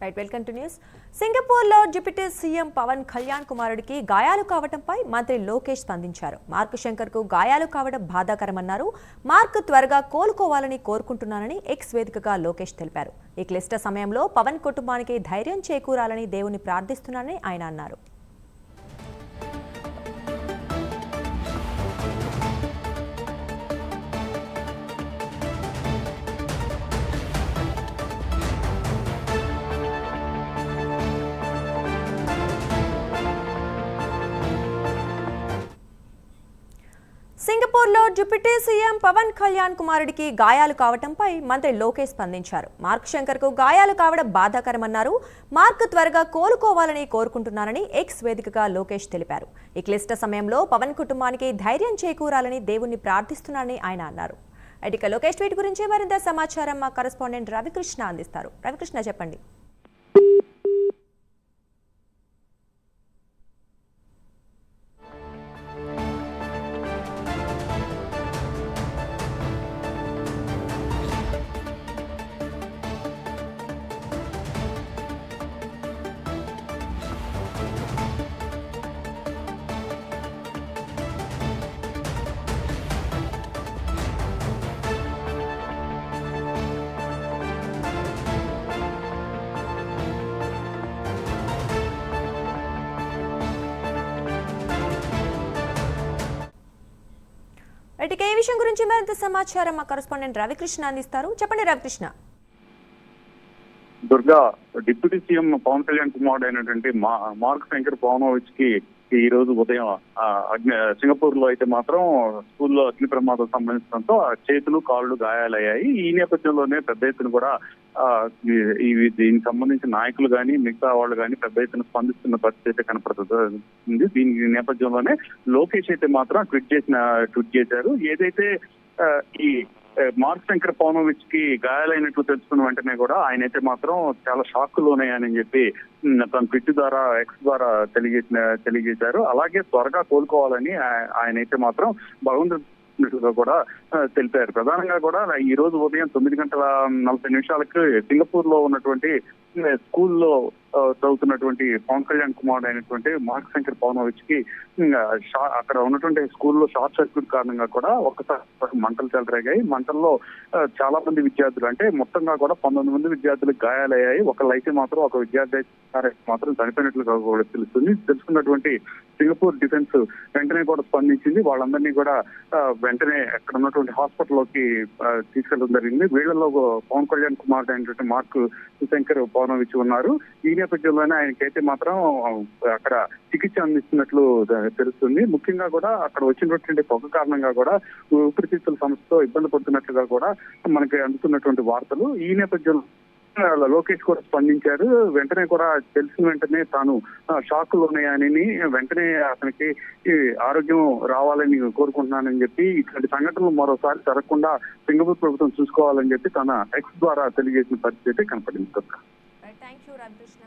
Right, welcome to news. సింగపూర్లో deputy CM Pawan Kalyan కుమారుడికి గాయాలు కావడంపై మంత్రి లోకేష్ స్పందించారు. మార్క్ శంకర్కు గాయాలు కావడం బాధాకరమన్నారు. మార్క్ త్వరగా కోలుకోవాలని కోరుకుంటున్నానని ఎక్స్ వేదికగా లోకేష్ తెలిపారు. ఈ క్లిష్ట సమయంలో పవన్ కుటుంబానికి ధైర్యం చేకూరాలని దేవుని ప్రార్థిస్తున్నానని ఆయన అన్నారు. సింగపూర్లో డిప్యూటీ సీఎం పవన్ కళ్యాణ్ కుమారుడికి గాయాలు కావడంపై మంత్రి లోకేష్ స్పందించారు. మార్క్ శంకర్కు గాయాలు కావడం బాధాకరమన్నారు. మార్క్ త్వరగా కోలుకోవాలని కోరుకుంటున్నానని ఎక్స్ వేదికగా లోకేష్ తెలిపారు. ఈ క్లిష్ట సమయంలో పవన్ కుటుంబానికి ధైర్యం చేకూరాలని దేవుణ్ణి ప్రార్థిస్తున్నానని ఆయన అన్నారు. ఇక లోకేష్ ట్వీట్ గురించి మరింత సమాచారం మా కరెస్పాండెంట్ రవికృష్ణ అందిస్తారు. రవికృష్ణ, చెప్పండి. ఇక ఈ విషయం గురించి మరింత సమాచారం మా కరెస్పాండెంట్ రవికృష్ణ అందిస్తారు. చెప్పండి రవికృష్ణ. దుర్గా, డిప్యూటీ సీఎం పవన్ కళ్యాణ్ కుమారుడు అయినటువంటి మార్క్ శంకర్ పవనోవిచ్ కి ఈ రోజు ఉదయం సింగపూర్ లో అయితే మాత్రం స్కూల్లో అగ్ని ప్రమాదం సంబంధించడంతో చేతులు కాళ్ళు గాయాలయ్యాయి. ఈ నేపథ్యంలోనే పెద్ద ఎత్తున కూడా దీనికి సంబంధించిన నాయకులు కానీ మిగతా వాళ్ళు కానీ పెద్ద ఎత్తున స్పందిస్తున్న పరిస్థితి అయితే కనపడుతుంది. దీని నేపథ్యంలోనే లోకేష్ అయితే మాత్రం ట్వీట్ చేశారు. ఏదైతే ఈ మార్క్ శంకర్ పవనోవిచ్ కి గాయాలైనట్లు తెలుసుకున్న వెంటనే కూడా ఆయన అయితే మాత్రం చాలా షాక్ లోనయ్యానని చెప్పి తన ట్విట్ ద్వారా ఎక్స్ ద్వారా తెలియజేశారు. అలాగే త్వరగా కోలుకోవాలని ఆయన అయితే మాత్రం భగవంతుడిగా కూడా తెలిపారు. ప్రధానంగా కూడా ఈ రోజు ఉదయం 9:40 సింగపూర్ లో ఉన్నటువంటి స్కూల్లో చదువుతున్నటువంటి పవన్ కళ్యాణ్ కుమారుడు అయినటువంటి మార్క్ శంకర్ పవనోవిచ్ కి అక్కడ ఉన్నటువంటి స్కూల్లో షార్ట్ సర్క్యూట్ కారణంగా కూడా ఒక్కసారి మంటలు చెలరేగాయి. మంటల్లో చాలా మంది విద్యార్థులు, అంటే మొత్తంగా కూడా 19 మంది విద్యార్థులకు గాయాలయ్యాయి. ఒకళ్ళైతే మాత్రం ఒక విద్యార్థి మాత్రం చనిపోయినట్లుగా కూడా తెలుసుకున్నటువంటి సింగపూర్ డిఫెన్స్ వెంటనే కూడా స్పందించింది. వాళ్ళందరినీ కూడా వెంటనే అక్కడ ఉన్నటువంటి హాస్పిటల్లోకి తీసుకెళ్ళడం జరిగింది. వీళ్లలో పవన్ కళ్యాణ్ కుమారుడు అయినటువంటి మార్క్ శంకర్ పవనోవిచ్ ఉన్నారు. ఈ నేపథ్యంలోనే ఆయనకైతే మాత్రం అక్కడ చికిత్స అందిస్తున్నట్లు తెలుస్తుంది. ముఖ్యంగా కూడా అక్కడ వచ్చినటువంటి పొగ కారణంగా కూడా ఊపిరితిత్తుల సమస్యతో ఇబ్బంది పడుతున్నట్లుగా కూడా మనకి అందుతున్నటువంటి వార్తలు. ఈ నేపథ్యంలో లోకేష్ కూడా స్పందించారు. వెంటనే కూడా తెలిసిన వెంటనే తాను షాక్ లోనయ్యానని, వెంటనే అతనికి ఆరోగ్యం రావాలని కోరుకుంటున్నానని చెప్పి, ఇట్లాంటి సంఘటనలు మరోసారి జరగకుండా సింగపూర్ ప్రభుత్వం చూసుకోవాలని చెప్పి తన ఎక్స్ ద్వారా తెలియజేసిన పరిస్థితి కనపడింది. Thank you Ravikrishna.